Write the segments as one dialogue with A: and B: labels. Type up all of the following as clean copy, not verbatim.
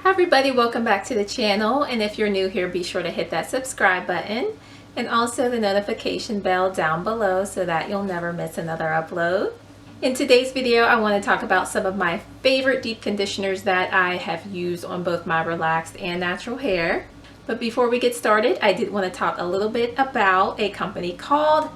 A: Hi everybody, welcome back to the channel, and if you're new here, be sure to hit that subscribe button and also the notification bell down below so that you'll never miss another upload. In today's video, I want to talk about some of my favorite deep conditioners that I have used on both my relaxed and natural hair. But before we get started, I did want to talk a little bit about a company called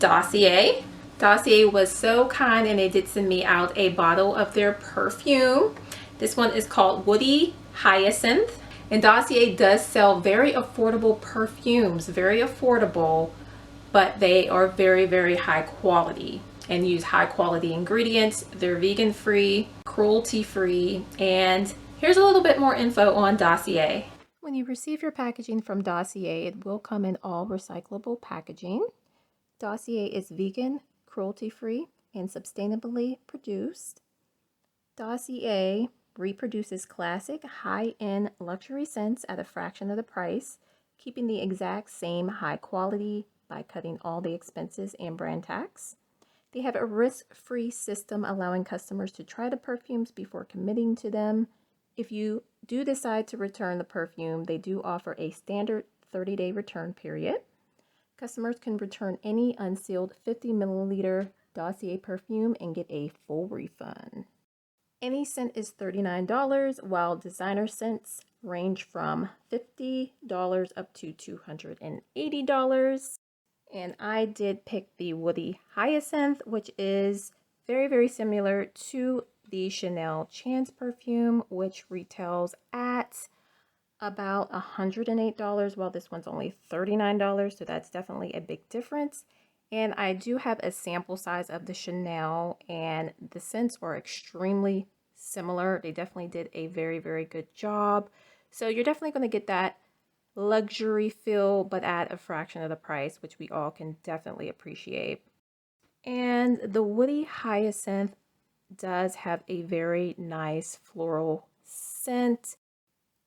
A: Dossier. Dossier was so kind and they did send me out a bottle of their perfume. This one is called Woody Hyacinth, and Dossier does sell very affordable perfumes, very affordable, but they are very high quality and use high quality ingredients. They're vegan free, cruelty free, and here's a little bit more info on Dossier. When you receive your packaging from Dossier, it will come in all recyclable packaging. Dossier is vegan, cruelty free, and sustainably produced. Dossier reproduces classic high-end luxury scents at a fraction of the price, keeping the exact same high quality by cutting all the expenses and brand tax. They have a risk-free system allowing customers to try the perfumes before committing to them. If you do decide to return the perfume, they do offer a standard 30-day return period. Customers can return any unsealed 50 milliliter Dossier perfume and get a full refund. Any scent is $39, while designer scents range from $50 up to $280. And I did pick the Woody Hyacinth, which is very similar to the Chanel Chance perfume, which retails at about $108, while this one's only $39, so that's definitely a big difference. And I do have a sample size of the Chanel, and the scents are extremely similar. They definitely did a very good job. So you're definitely going to get that luxury feel, but at a fraction of the price, which we all can definitely appreciate. And the Woody Hyacinth does have a very nice floral scent.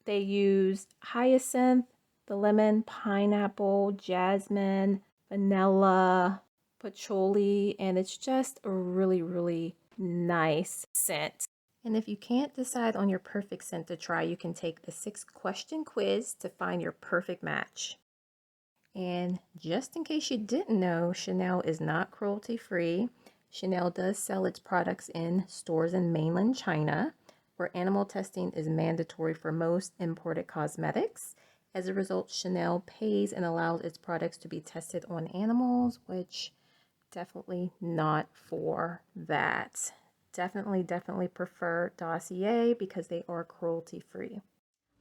A: They use hyacinth, the lemon, pineapple, jasmine, vanilla, patchouli, and it's just a really nice scent. And if you can't decide on your perfect scent to try, you can take the 6-question quiz to find your perfect match. And just in case you didn't know, Chanel is not cruelty free. Chanel does sell its products in stores in mainland China, where animal testing is mandatory for most imported cosmetics. As a result, Chanel pays and allows its products to be tested on animals, which definitely not for that. Definitely prefer Dossier because they are cruelty free.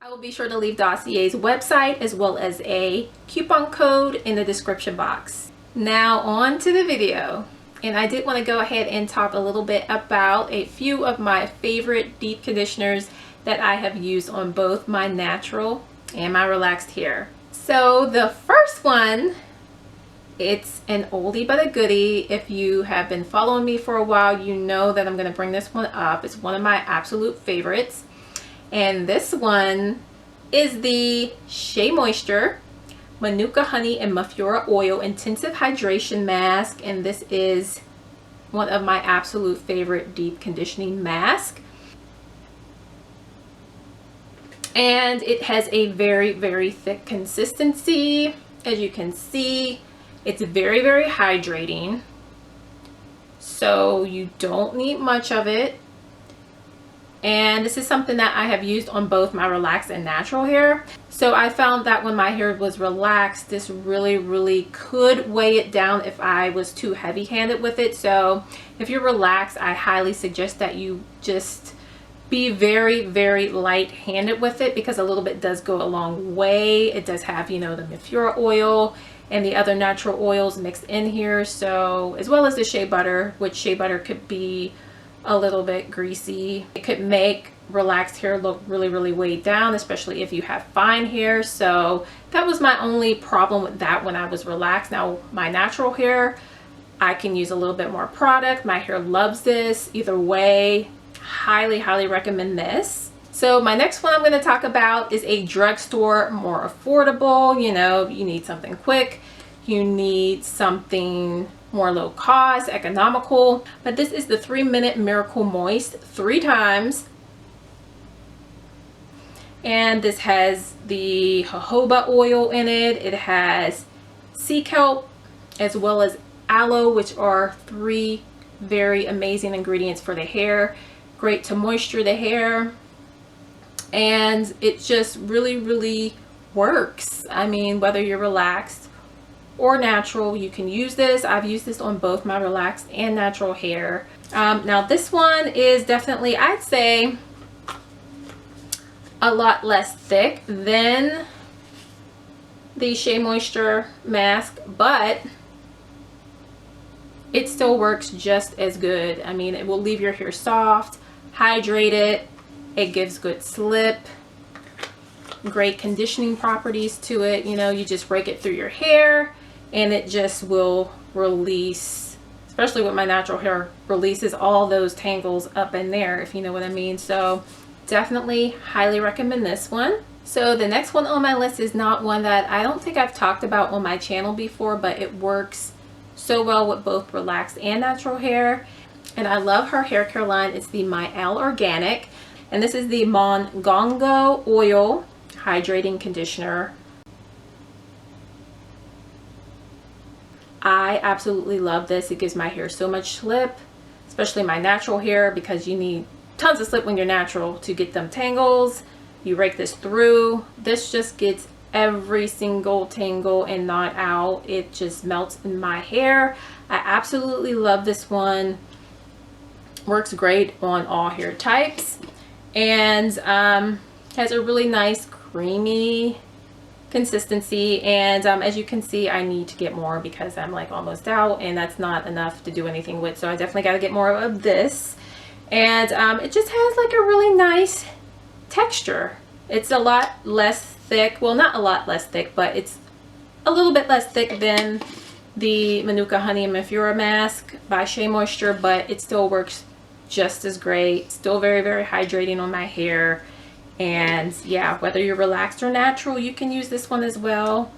A: I will be sure to leave Dossier's website as well as a coupon code in the description box. Now on to the video. And I did want to go ahead and talk a little bit about a few of my favorite deep conditioners that I have used on both my natural and my relaxed hair. So the first one, it's an oldie but a goodie. If you have been following me for a while, you know that I'm going to bring this one up. It's one of my absolute favorites. And this one is the Shea Moisture Manuka Honey and Mafura Oil Intensive Hydration Mask. And this is one of my absolute favorite deep conditioning masks. And it has a very thick consistency. As you can see, it's very hydrating, so you don't need much of it. And this is something that I have used on both my relaxed and natural hair. So I found that when my hair was relaxed, this really could weigh it down if I was too heavy-handed with it. So if you're relaxed, I highly suggest that you just be very light-handed with it, because a little bit does go a long way. It does have, you know, the Mafura oil and the other natural oils mixed in here, so as well as the shea butter, which shea butter could be a little bit greasy. It could make relaxed hair look really weighed down, especially if you have fine hair. So that was my only problem with that when I was relaxed. Now my natural hair, I can use a little bit more product. My hair loves this. Either way, highly recommend this. So my next one I'm going to talk about is a drugstore, more affordable. You know, you need something quick, you need something more low cost, economical, but this is the 3-Minute Miracle Moist 3 times. And this has the jojoba oil in it. It has sea kelp as well as aloe, which are 3 very amazing ingredients for the hair. Great to moisture the hair. And it just really works. I mean, whether you're relaxed or natural, you can use this. I've used this on both my relaxed and natural hair. Now this one is definitely, I'd say, a lot less thick than the Shea Moisture Mask, but it still works just as good. I mean, it will leave your hair soft, hydrated, it gives good slip, great conditioning properties to it. You know, you just rake it through your hair and it just will release, especially with my natural hair, releases all those tangles up in there, if you know what I mean. So definitely highly recommend this one. So the next one on my list is not one that I don't think I've talked about on my channel before, but it works so well with both relaxed and natural hair. And I love her hair care line. It's the Mielle Organic. And this is the Mongongo Oil Hydrating Conditioner. I absolutely love this. It gives my hair so much slip, especially my natural hair, because you need tons of slip when you're natural to get them tangles. You rake this through. This just gets every single tangle and knot out. It just melts in my hair. I absolutely love this one. Works great on all hair types, and has a really nice creamy consistency. And as you can see, I need to get more because I'm like almost out, and that's not enough to do anything with, so I definitely got to get more of this. And it just has like a really nice texture. It's a lot less thick, well, not a lot less thick, but it's a little bit less thick than the Manuka Honey and Mafura mask by Shea Moisture, but it still works just as great. Still very hydrating on my hair. And yeah, whether you're relaxed or natural, you can use this one as well.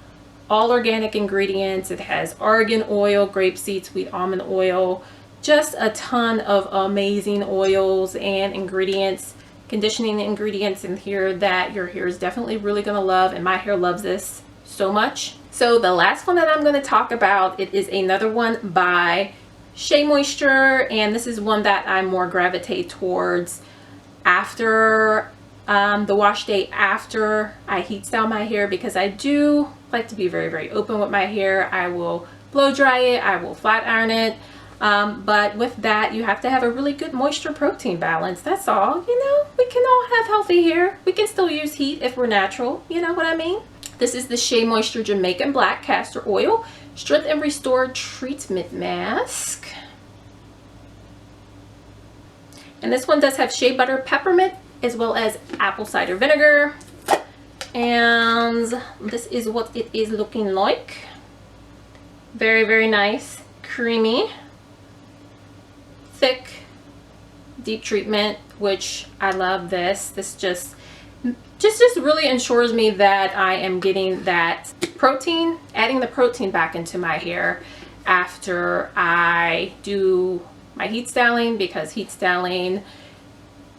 A: All organic ingredients. It has argan oil, grapeseed, sweet almond oil, just a ton of amazing oils and ingredients, conditioning ingredients in here that your hair is definitely really going to love, and my hair loves this so much. So the last one that I'm going to talk about, it is another one by Shea Moisture, and this is one that I more gravitate towards after the wash day, after I heat style my hair, because I do like to be very open with my hair. I will blow dry it, I will flat iron it, but with that you have to have a really good moisture protein balance. That's all. You know, we can all have healthy hair. We can still use heat if we're natural, you know what I mean. This is the Shea Moisture Jamaican Black Castor Oil Strength and Restore Treatment Mask, and this one does have shea butter, peppermint, as well as apple cider vinegar. And this is what it is looking like. Very nice, creamy, thick, deep treatment, which I love. This just really ensures me that I am getting that protein, adding the protein back into my hair after I do my heat styling, because heat styling,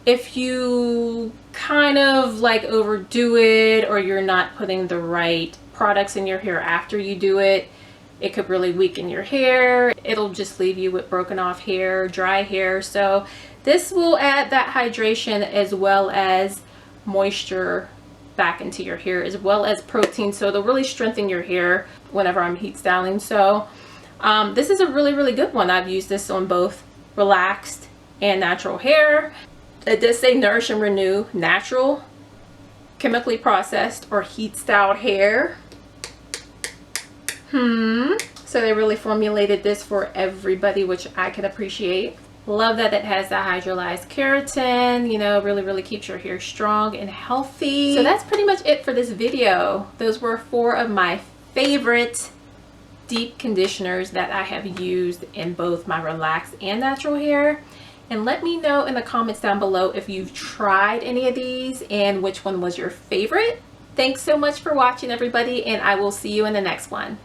A: if you kind of like overdo it, or you're not putting the right products in your hair after you do it, it could really weaken your hair. It'll just leave you with broken off hair, dry hair. So this will add that hydration as well as moisture back into your hair, as well as protein. So it'll really strengthen your hair whenever I'm heat styling. So this is a really good one. I've used this on both relaxed and natural hair. It does say nourish and renew natural, chemically processed, or heat styled hair. So they really formulated this for everybody, which I can appreciate. Love that it has that hydrolyzed keratin, you know, really keeps your hair strong and healthy. So that's pretty much it for this video. Those were 4 of my favorite deep conditioners that I have used in both my relaxed and natural hair. And let me know in the comments down below if you've tried any of these and which one was your favorite. Thanks so much for watching, everybody, and I will see you in the next one.